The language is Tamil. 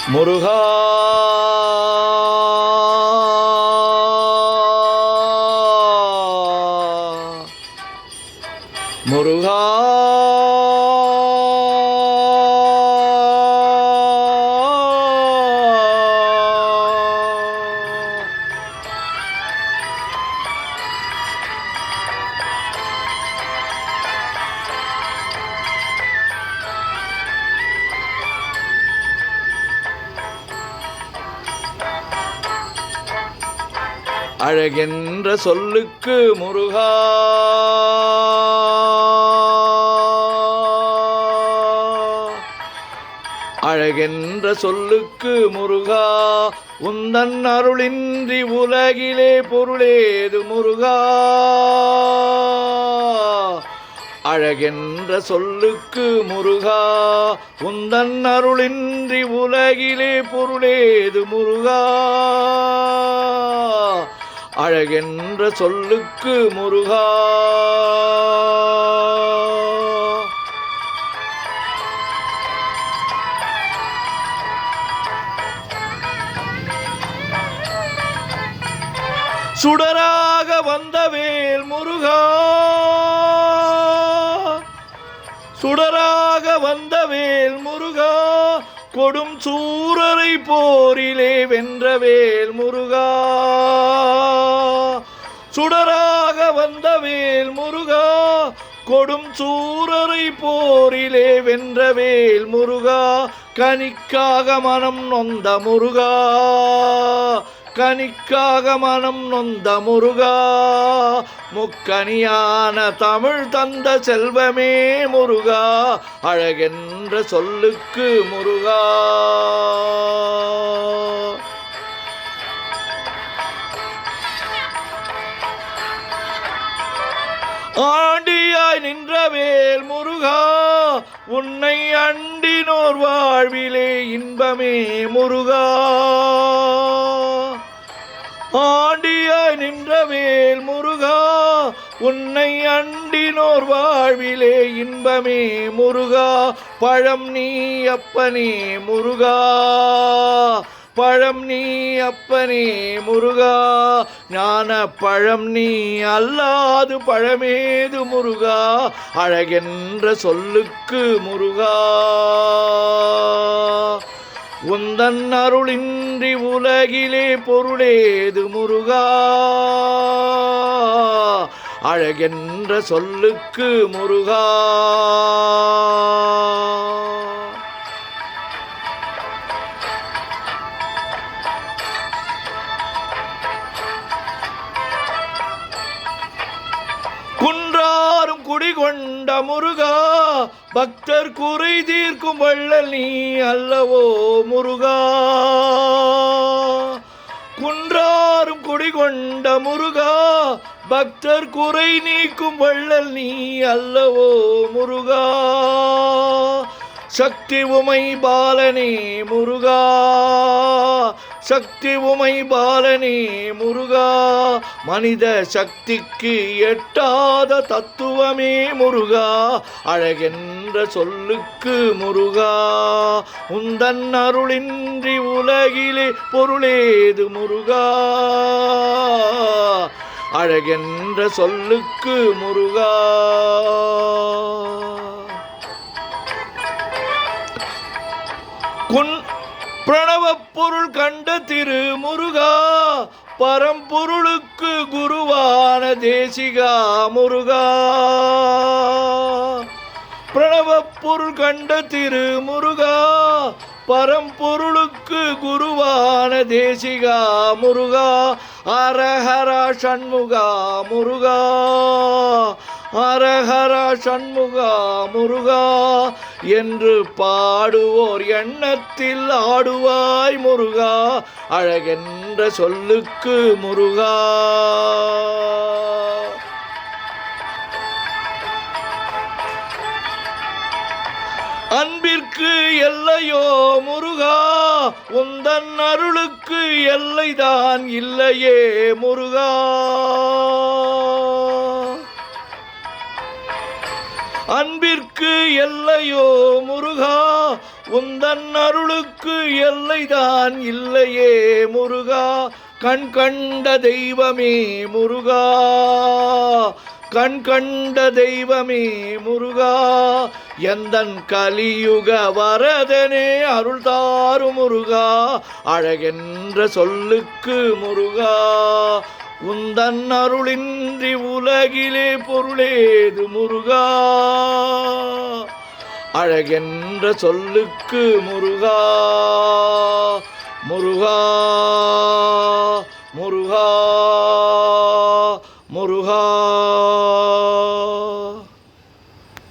முருகா முருகா அழகென்ற சொல்லுக்கு முருகா அழகென்ற சொல்லுக்கு முருகா உந்தன் அருளின்றி உலகிலே பொருளேது முருகா அழகென்ற சொல்லுக்கு முருகா உந்தன் அருளின்றி உலகிலே பொருளேது முருகா அழகென்ற சொல்லுக்கு முருகா சுடராக வந்த வேல் முருகா சுடராக வந்த வேல் முருகா கொடும் சூரரை போரிலே வென்ற வேல் முருகா சுடராக வந்த வேல் முருகா கொடும் சூரரை போரிலே வென்ற வேல் முருகா கனிக்காக மனம் நொந்த முருகா கனிக்காக மனம் நொந்த முருகா முக்கனியான தமிழ் தந்த செல்வமே முருகா அழகென்ற சொல்லுக்கு முருகா ஆண்டியாய் நின்ற வேல் முருகா உன்னை அண்டினோர் வாழ்விலே இன்பமே முருகா ஆண்டியாய் நின்ற வேல் முருகா உன்னை அண்டினோர் வாழ்விலே இன்பமே முருகா பழம் நீ அப்பனே முருகா பழம் நீ அப்பனே முருகா ஞான பழம் நீ அல்லாது பழமேது முருகா அழகென்ற சொல்லுக்கு முருகா உந்தன் அருளின்றி உலகிலே பொருளேது முருகா அழகென்ற சொல்லுக்கு முருகா குன்றாரும் குடிகொண்ட முருகா பக்தர் குறை தீர்க்கும் வள்ளல் நீ அல்லவோ முருகா குன்றாரும் குடிகொண்ட முருகா பக்தர் குறை நீக்கும் வள்ளல் நீ அல்லவோ முருகா சக்தி உமை பாலனே முருகா சக்தி உமை பாலனே முருகா மனித சக்திக்கு எட்டாத தத்துவமே முருகா அழகென்ற சொல்லுக்கு முருகா உந்தன் அருளின்றி உலகிலே பொருளேது முருகா அழகென்ற சொல்லுக்கு முருகா பிரணவப் பொருள் கண்ட திரு முருகா பரம்பொருளுக்கு குருவான தேசிகா முருகா பிரணவப் பொருள் கண்ட திரு முருகா பரம்பொருளுக்கு குருவான தேசிகா முருகா அரஹரா சண்முகா முருகா அரஹரா சண்முகா முருகா என்று பாடுவோர் எண்ணத்தில் ஆடுவாய் முருகா அழகென்ற சொல்லுக்கு முருகா அன்பிற்கு எல்லையோ முருகா உந்தன் அருளுக்கு எல்லைதான் இல்லையே முருகா அன்பிற்கு எல்லையோ முருகா உந்தன் அருளுக்கு எல்லைதான் இல்லையே முருகா. கண் கண்ட தெய்வமே முருகா, கண் கண்ட தெய்வமே முருகா. எந்தன் கலியுக வரதனே அருள் தாரு முருகா. அழகென்ற சொல்லுக்கு முருகா, உந்தன் அருளின்றி உலகிலே பொருளேது முருகா. அழகென்ற சொல்லுக்கு முருகா, முருகா, முருகா.